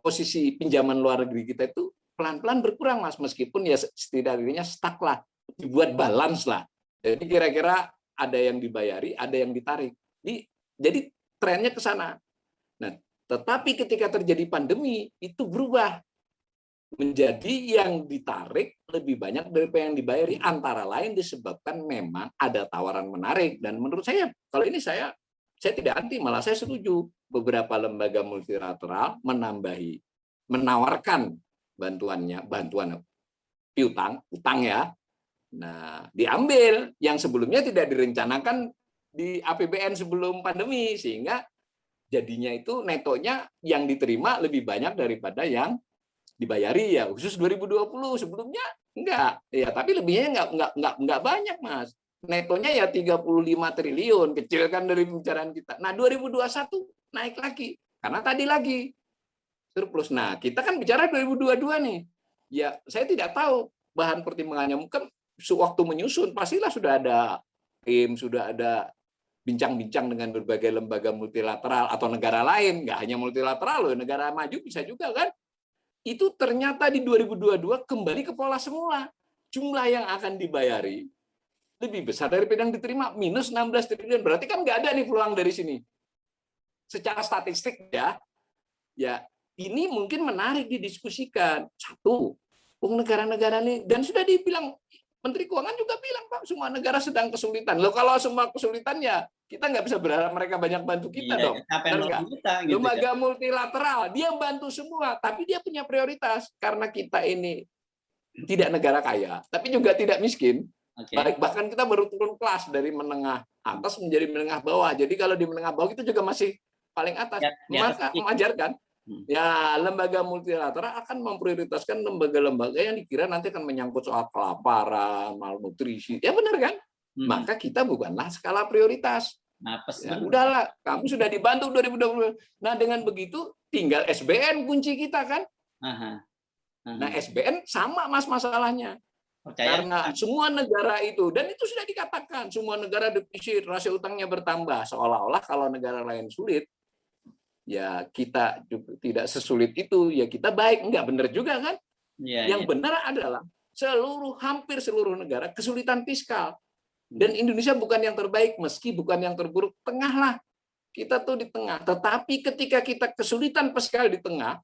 posisi pinjaman luar negeri kita itu pelan-pelan berkurang, Mas, meskipun ya setidaknya stuck lah, dibuat balance lah. Jadi kira-kira ada yang dibayari, ada yang ditarik. Jadi trennya ke sana. Nah, tetapi ketika terjadi pandemi itu berubah menjadi yang ditarik lebih banyak daripada yang dibayari, antara lain disebabkan memang ada tawaran menarik. Dan menurut saya, kalau ini saya tidak anti, malah saya setuju beberapa lembaga multilateral menawarkan bantuan piutang, utang ya. Nah, diambil yang sebelumnya tidak direncanakan di APBN sebelum pandemi, sehingga jadinya itu netonya yang diterima lebih banyak daripada yang dibayari ya, khusus 2020. Sebelumnya enggak. Ya, tapi lebihnya enggak banyak, Mas. Netonya ya 35 triliun, kecil kan dari pembicaraan kita. Nah, 2021 naik lagi karena tadi lagi surplus. Nah, kita kan bicara 2022 nih. Ya, saya tidak tahu bahan pertimbangannya, mungkin sewaktu menyusun pastilah sudah ada tim, sudah ada bincang-bincang dengan berbagai lembaga multilateral atau negara lain, nggak hanya multilateral loh, negara maju bisa juga kan. Itu ternyata di 2022 kembali ke pola semula. Jumlah yang akan dibayari lebih besar daripada yang diterima, minus 16 triliun. Berarti kan nggak ada nih peluang dari sini. Secara statistik ya ini mungkin menarik didiskusikan. Satu, negara-negara ini, dan sudah dibilang, Menteri Keuangan juga bilang, Pak, semua negara sedang kesulitan. Loh, kalau semua kesulitan ya kita nggak bisa berharap mereka banyak bantu kita dong. Gitu, lembaga multilateral, dia bantu semua, tapi dia punya prioritas. Karena kita ini tidak negara kaya, tapi juga tidak miskin. Bahkan kita baru turun kelas dari menengah atas menjadi menengah bawah. Jadi kalau di menengah bawah itu juga masih paling atas. Maka mengajarkan ya lembaga multilateral akan memprioritaskan lembaga-lembaga yang dikira nanti akan menyangkut soal kelaparan, malnutrisi. Ya benar kan? Maka kita bukanlah skala prioritas. Ya, udahlah, kamu sudah dibantu 2020. Nah, dengan begitu tinggal SBN kunci kita kan? Nah, SBN sama, Mas, masalahnya. Karena semua negara itu, dan itu sudah dikatakan, semua negara defisit, rasio utangnya bertambah. Seolah-olah kalau negara lain sulit, ya kita tidak sesulit itu, ya kita baik. Enggak benar juga kan? Yang benar adalah hampir seluruh negara kesulitan fiskal. Dan Indonesia bukan yang terbaik, meski bukan yang terburuk, tengah lah. Kita tuh di tengah. Tetapi ketika kita kesulitan fiskal di tengah,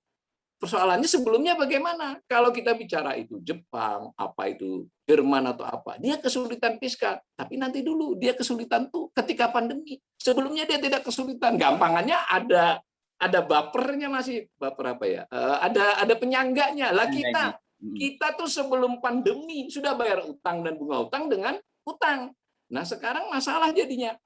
persoalannya sebelumnya bagaimana? Kalau kita bicara itu Jepang, apa itu Jerman atau apa, dia kesulitan fiskal. Tapi nanti dulu, dia kesulitan tuh ketika pandemi. Sebelumnya dia tidak kesulitan. Gampangannya ada bapernya, masih baper apa ya? Ada penyangganya. Lah kita tuh sebelum pandemi sudah bayar utang dan bunga utang dengan utang. Nah sekarang masalah jadinya.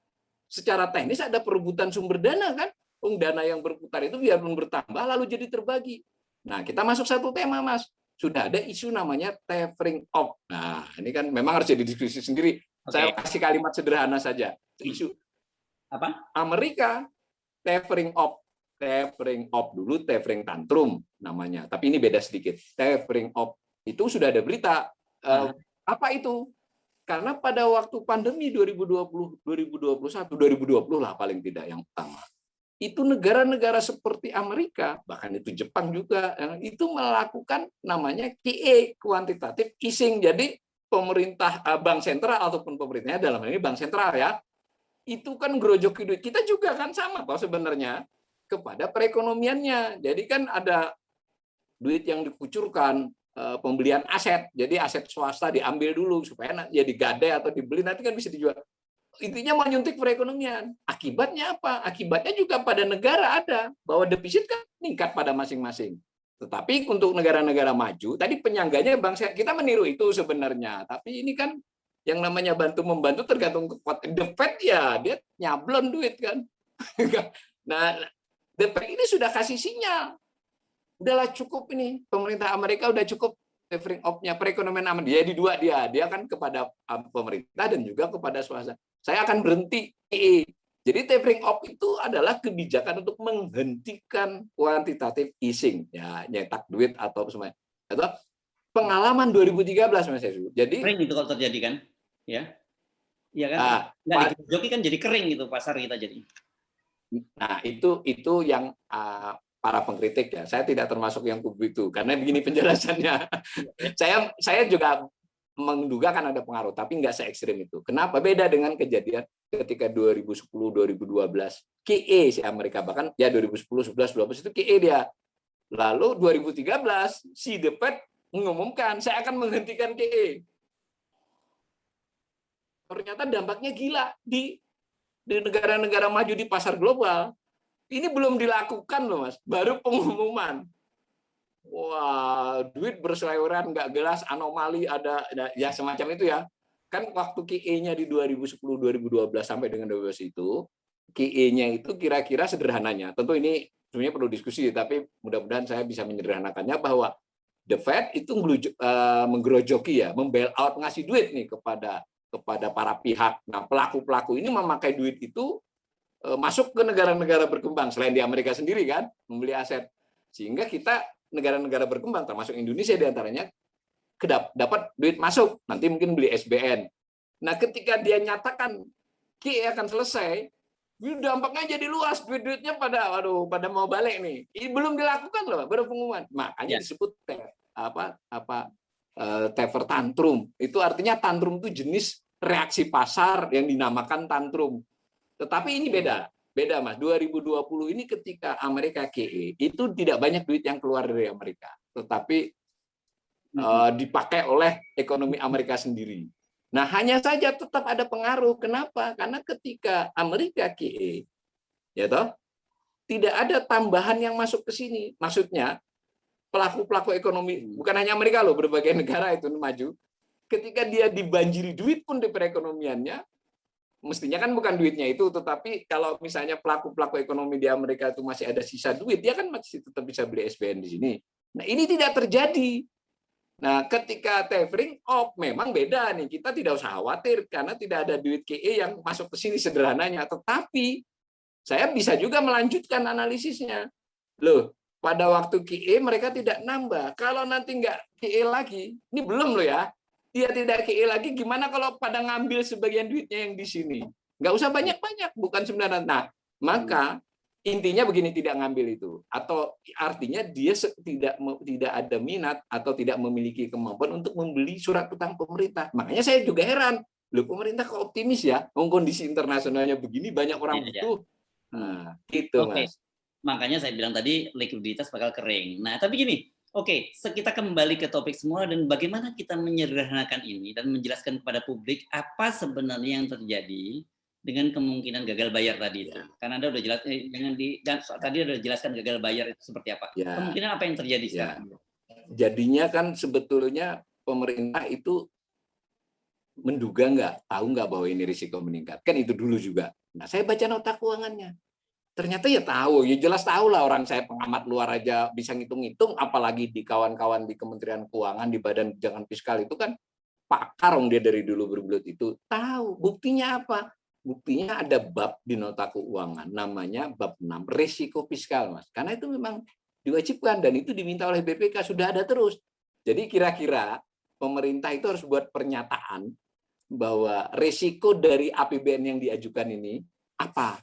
Secara teknis ada perebutan sumber dana kan? Dana yang berputar itu biarpun bertambah lalu jadi terbagi. Nah, kita masuk satu tema, Mas. Sudah ada isu namanya tapering off. Nah, ini kan memang harus jadi diskusi sendiri. Saya kasih kalimat sederhana saja. Isu apa? Amerika tapering off. Tapering off dulu, tapering tantrum namanya. Tapi ini beda sedikit. Tapering off itu sudah ada berita. Apa itu? Karena pada waktu pandemi 2020, 2021, 2020 lah paling tidak yang utama. Itu negara-negara seperti Amerika, bahkan itu Jepang juga, itu melakukan namanya QE, quantitative easing. Jadi pemerintah, bank sentral ataupun pemerintahnya dalam hal ini bank sentral ya, itu kan gerojoki duit. Kita juga kan sama kok sebenarnya kepada perekonomiannya. Jadi kan ada duit yang dikucurkan, pembelian aset. Jadi aset swasta diambil dulu supaya ya digadai atau dibeli, nanti kan bisa dijual. Intinya menyuntik perekonomian. Akibatnya apa? Akibatnya juga pada negara ada, bahwa defisit kan meningkat pada masing-masing. Tetapi untuk negara-negara maju, tadi penyangganya bangsa, kita meniru itu sebenarnya. Tapi ini kan yang namanya bantu-membantu tergantung kekuatan. The Fed ya, dia nyablon duit kan. Nah, The Fed ini sudah kasih sinyal. Udahlah cukup ini, pemerintah Amerika udah cukup tapering off-nya, perekonomian aman. Dia kan kepada pemerintah dan juga kepada swasta. Saya akan berhenti QE. Jadi tapering off itu adalah kebijakan untuk menghentikan quantitative easing, ya nyetak duit atau semuanya. Atau pengalaman 2013 Mas Yesus. Jadi kering itu kalau terjadi kan, ya, iya kan? Nggak dijoki kan jadi kering gitu pasar kita jadi. Nah itu yang para pengkritik ya. Saya tidak termasuk yang kubu itu karena begini penjelasannya. saya juga menduga kan ada pengaruh, tapi nggak se-ekstrim itu. Kenapa? Beda dengan kejadian ketika 2010-2012 QE si Amerika, bahkan ya 2010, 11, 12 itu QE dia. Lalu 2013 si The Fed mengumumkan saya akan menghentikan QE. Ternyata dampaknya gila di negara-negara maju di pasar global. Ini belum dilakukan loh Mas, baru pengumuman. Wah, duit berseliweran nggak jelas, anomali ada ya semacam itu ya. Kan waktu QE-nya di 2010, 2012 sampai dengan 2012 itu, QE-nya itu kira-kira sederhananya. Tentu ini sebenarnya perlu diskusi, tapi mudah-mudahan saya bisa menyederhanakannya bahwa The Fed itu menggerojoki ya, membail out, ngasih duit nih kepada para pihak. Nah, pelaku-pelaku ini memakai duit itu masuk ke negara-negara berkembang selain di Amerika sendiri kan, membeli aset. Sehingga kita negara-negara berkembang termasuk Indonesia diantaranya dapat duit masuk, nanti mungkin beli SBN. Nah ketika dia nyatakan QE akan selesai, dampaknya jadi luas, duit-duitnya pada mau balik nih. Ini belum dilakukan loh, baru pengumuman. Makanya disebut taper tantrum. Itu artinya tantrum itu jenis reaksi pasar yang dinamakan tantrum. Tetapi ini beda Mas, 2020 ini ketika Amerika QE, itu tidak banyak duit yang keluar dari Amerika, tetapi dipakai oleh ekonomi Amerika sendiri. Nah, hanya saja tetap ada pengaruh. Kenapa? Karena ketika Amerika QE, ya toh, tidak ada tambahan yang masuk ke sini. Maksudnya, pelaku-pelaku ekonomi, bukan hanya Amerika loh, berbagai negara itu maju, ketika dia dibanjiri duit pun di perekonomiannya, mestinya kan bukan duitnya itu, tetapi kalau misalnya pelaku-pelaku ekonomi di Amerika itu masih ada sisa duit, dia kan masih tetap bisa beli SBN di sini. Nah, ini tidak terjadi. Nah, ketika tapering off, memang beda nih. Kita tidak usah khawatir karena tidak ada duit QE yang masuk ke sini sederhananya. Tetapi saya bisa juga melanjutkan analisisnya. Loh, pada waktu QE mereka tidak nambah. Kalau nanti nggak QE lagi, ini belum loh ya. Dia tidak QE lagi, gimana kalau pada ngambil sebagian duitnya yang di sini? Nggak usah banyak-banyak, bukan 9. Nah, maka intinya begini, tidak ngambil itu. Atau artinya dia tidak ada minat atau tidak memiliki kemampuan untuk membeli surat utang pemerintah. Makanya saya juga heran, loh pemerintah kok optimis ya? Kondisi internasionalnya begini, banyak orang butuh. Nah, gitu Mas. Makanya saya bilang tadi likuiditas bakal kering. Nah, tapi gini, oke, kita kembali ke topik semula dan bagaimana kita menyederhanakan ini dan menjelaskan kepada publik apa sebenarnya yang terjadi dengan kemungkinan gagal bayar tadi itu. Karena Anda udah jelas tadi udah jelaskan gagal bayar itu seperti apa. Kemungkinan apa yang terjadi sekarang? Jadinya kan sebetulnya pemerintah itu menduga tahu nggak bahwa ini risiko meningkat. Kan itu dulu juga. Nah, saya baca nota keuangannya. Ternyata ya tahu, ya jelas tahu lah, orang saya pengamat luar aja bisa ngitung-ngitung, apalagi di kawan-kawan di Kementerian Keuangan, di Badan Kebijakan Fiskal itu kan pakar dia dari dulu berbelut itu. Tahu, buktinya apa? Buktinya ada bab di nota keuangan, namanya bab 6, risiko fiskal, Mas. Karena itu memang diwajibkan dan itu diminta oleh BPK, sudah ada terus. Jadi kira-kira pemerintah itu harus buat pernyataan bahwa risiko dari APBN yang diajukan ini apa?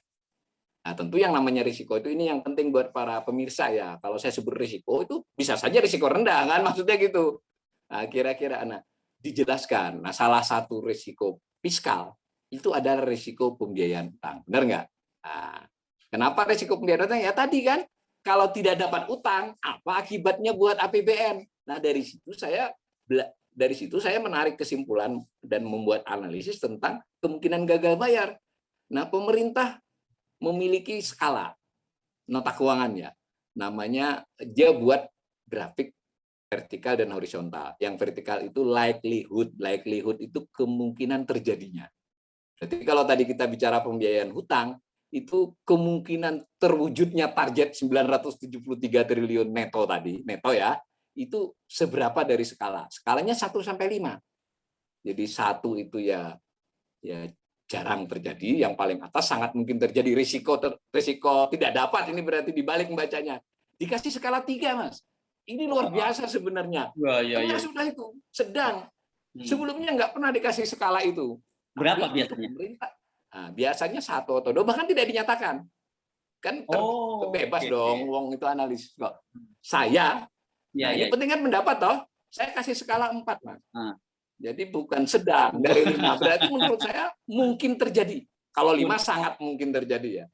Nah, tentu yang namanya risiko itu ini yang penting buat para pemirsa ya. Kalau saya sebut risiko itu bisa saja risiko rendah kan, maksudnya gitu. Nah, kira-kira dijelaskan. Nah, salah satu risiko fiskal itu adalah risiko pembiayaan utang. Benar nggak? Nah, kenapa risiko pembiayaan utang? Ya tadi kan, kalau tidak dapat utang, apa akibatnya buat APBN? Nah, dari situ saya menarik kesimpulan dan membuat analisis tentang kemungkinan gagal bayar. Nah, pemerintah memiliki skala nota keuangan ya. Namanya dia buat grafik vertikal dan horizontal. Yang vertikal itu likelihood. Likelihood itu kemungkinan terjadinya. Jadi kalau tadi kita bicara pembiayaan hutang, itu kemungkinan terwujudnya target 973 triliun neto tadi, neto ya, itu seberapa dari skala? Skalanya 1 sampai 5. Jadi 1 itu ya jarang terjadi, yang paling atas sangat mungkin terjadi, risiko tidak dapat, ini berarti dibalik membacanya. Dikasih skala 3, Mas. Ini luar biasa sebenarnya. Tengah sudah itu, sedang. Sebelumnya nggak pernah dikasih skala itu. Berapa biasanya? Nah, biasanya 1 atau 2, bahkan tidak dinyatakan. Kan bebas dong, wong itu analisis kok. Saya, ini penting kan pendapat toh, saya kasih skala 4, Mas. Jadi bukan sedang dari 5. Berarti menurut saya mungkin terjadi. Kalau 5 sangat mungkin terjadi ya.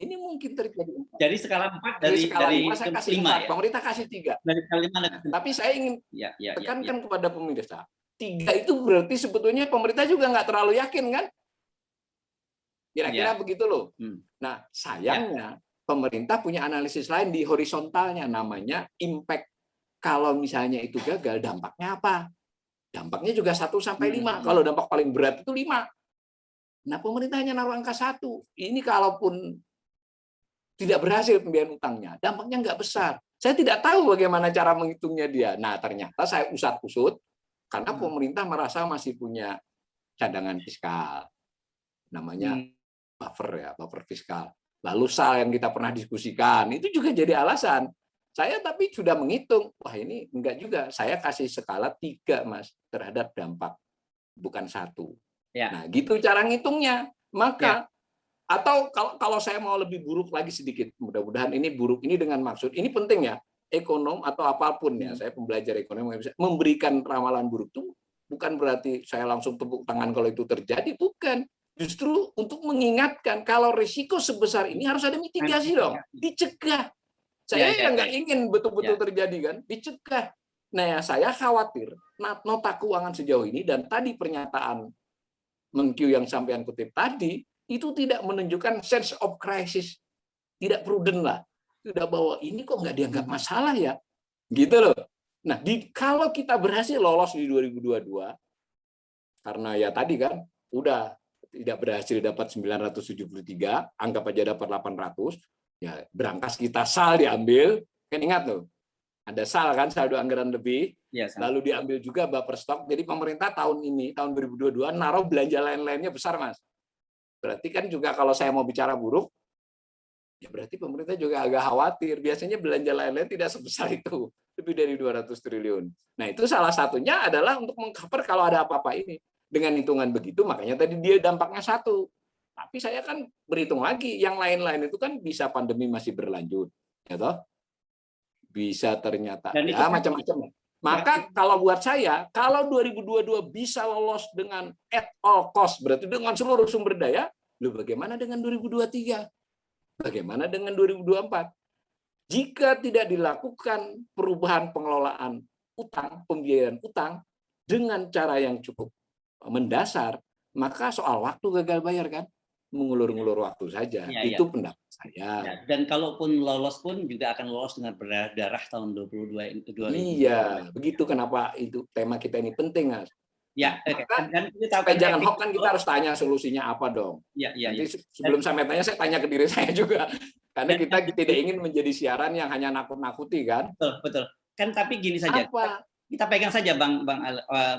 Ini mungkin terjadi. Jadi skala 4 dari skala 5 saya kasih 4. Ya? Pemerintah kasih 3. Dari skala 5. Tapi saya ingin tekankan kepada pemirsa. 3 itu berarti sebetulnya pemerintah juga nggak terlalu yakin kan? Kira-kira begitu loh. Nah, sayangnya pemerintah punya analisis lain di horizontalnya, namanya impact. Kalau misalnya itu gagal, dampaknya apa? Dampaknya juga 1 sampai 5. Kalau dampak paling berat itu 5. Nah, pemerintahnya naruh angka 1. Ini kalaupun tidak berhasil pembiayaan utangnya, dampaknya nggak besar. Saya tidak tahu bagaimana cara menghitungnya dia. Nah, ternyata saya usut-usut karena pemerintah merasa masih punya cadangan fiskal. Namanya buffer fiskal. Lalu SAL yang kita pernah diskusikan, itu juga jadi alasan. Saya tapi sudah menghitung, wah ini enggak juga. Saya kasih skala 3, Mas, terhadap dampak, bukan 1. Nah, gitu cara ngitungnya. Maka, atau kalau saya mau lebih buruk lagi sedikit, mudah-mudahan ini buruk ini dengan maksud, ini penting ya, ekonom atau apapun ya, saya pembelajar ekonomi, memberikan ramalan buruk itu bukan berarti saya langsung tepuk tangan kalau itu terjadi, bukan. Justru untuk mengingatkan kalau risiko sebesar ini harus ada mitigasi dong, dicegah. Saya yang nggak ingin betul-betul terjadi kan, dicegah. Nah, ya, saya khawatir nota keuangan sejauh ini dan tadi pernyataan Menkyu yang sampean kutip tadi itu tidak menunjukkan sense of crisis, tidak prudent lah, tidak bahwa ini kok nggak dianggap masalah ya, gitu loh. Nah, kalau kita berhasil lolos di 2022, karena ya tadi kan udah tidak berhasil dapat 973, anggap aja dapat 800. Ya, berangkas kita SAL diambil, kan ingat tuh, ada SAL kan, saldo anggaran lebih, lalu diambil juga buffer stok. Jadi pemerintah tahun ini, tahun 2022, naruh belanja lain-lainnya besar, Mas. Berarti kan juga kalau saya mau bicara buruk, ya berarti pemerintah juga agak khawatir. Biasanya belanja lain-lain tidak sebesar itu, lebih dari 200 triliun. Nah, itu salah satunya adalah untuk meng-cover kalau ada apa-apa ini. Dengan hitungan begitu, makanya tadi dia dampaknya 1. Tapi saya kan berhitung lagi, yang lain-lain itu kan bisa pandemi masih berlanjut, ya toh? Bisa ternyata ya macam-macam. Maka kalau buat saya, kalau 2022 bisa lolos dengan at all cost, berarti dengan seluruh sumber daya, bagaimana dengan 2023? Bagaimana dengan 2024? Jika tidak dilakukan perubahan pengelolaan utang, pembiayaan utang dengan cara yang cukup mendasar, maka soal waktu gagal bayar kan, mengulur-ngulur waktu saja. Itu pendapat saya. Ya, dan kalaupun lolos pun juga akan lolos dengan berdarah tahun 2022. Iya, begitu kenapa itu tema kita ini penting, Mas. Ya, dan supaya jangan hoax kan kita harus tanya solusinya apa dong. Nanti sebelum sampai tanya, saya tanya ke diri saya juga. Karena kita tidak ingin menjadi siaran yang hanya nakut-nakuti kan. Betul. Kan tapi gini saja. Kita pegang saja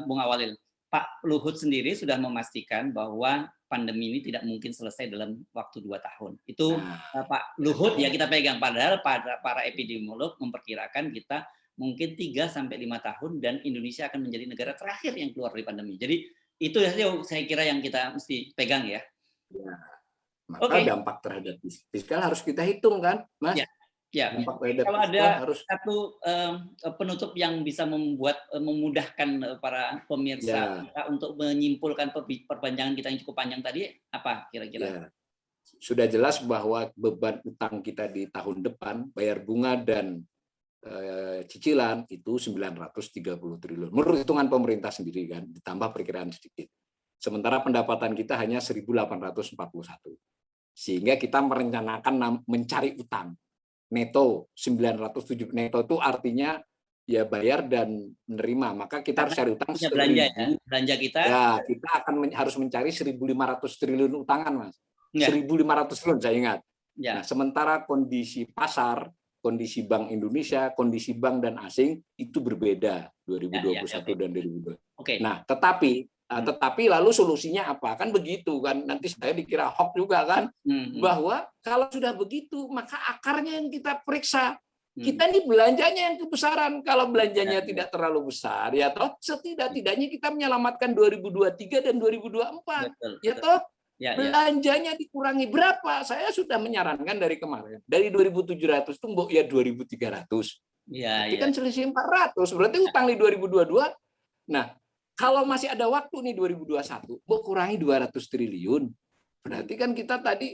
Bung Awalil. Pak Luhut sendiri sudah memastikan bahwa pandemi ini tidak mungkin selesai dalam waktu 2 tahun. Itu Pak Luhut ya kita pegang. Padahal para epidemiolog memperkirakan kita mungkin 3-5 tahun dan Indonesia akan menjadi negara terakhir yang keluar dari pandemi. Jadi itu saya kira yang kita mesti pegang ya. Maka dampak terhadap fiskal harus kita hitung kan, Mas? Ya. Kalau ada satu penutup yang bisa memudahkan para pemirsa kita untuk menyimpulkan perbincangan kita yang cukup panjang tadi, apa kira-kira? Sudah jelas bahwa beban utang kita di tahun depan, bayar bunga dan cicilan itu 930 triliun. Menurut hitungan pemerintah sendiri kan, ditambah perkiraan sedikit. Sementara pendapatan kita hanya 1.841. Sehingga kita merencanakan mencari utang. Neto 907. Neto itu artinya ya bayar dan menerima. Maka kita harus cari utang. Belanja kita. Ya, kita akan harus mencari 1.500 triliun utangan, Mas. 1.500 triliun saya ingat. Nah, sementara kondisi pasar, kondisi Bank Indonesia, kondisi bank dan asing itu berbeda 2021 dan 2022. Nah, tetapi lalu solusinya apa? Kan begitu kan. Nanti saya dikira hoax juga kan. Bahwa kalau sudah begitu, maka akarnya yang kita periksa. Kita ini belanjanya yang kebesaran. Kalau belanjanya tidak terlalu besar, ya toh setidak-tidaknya kita menyelamatkan 2023 dan 2024. Ya toh? Belanjanya dikurangi berapa? Saya sudah menyarankan dari kemarin. Dari 2.700 itu mbok ya 2.300. Berarti kan selisih 400. Berarti utang di 2022. Nah, kalau masih ada waktu nih 2021, mbok kurangi 200 triliun. Berarti kan kita tadi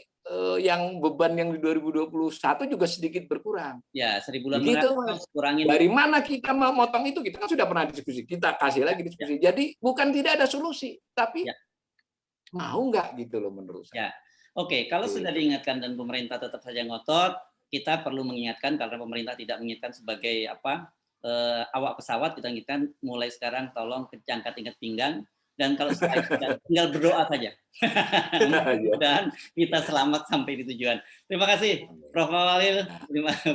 yang beban yang di 2021 juga sedikit berkurang. Ya, 1.800 kurangin. Dari mana kita mau motong itu? Kita kan sudah pernah diskusi. Kita kasih lagi diskusi. Jadi bukan tidak ada solusi, tapi mau nggak gitu loh menurut saya. Kalau sudah diingatkan dan pemerintah tetap saja ngotot, kita perlu mengingatkan karena pemerintah tidak mengingatkan sebagai awak pesawat, kita ingatkan mulai sekarang tolong angkat ingat pinggang dan kalau tinggal berdoa saja. Dan kita selamat sampai di tujuan. Terima kasih Prof. Awalil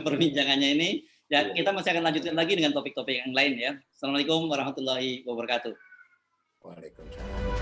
perbincangannya ini. Ya, kita masih akan lanjutkan lagi dengan topik-topik yang lain ya. Assalamualaikum warahmatullahi wabarakatuh. Waalaikumsalam.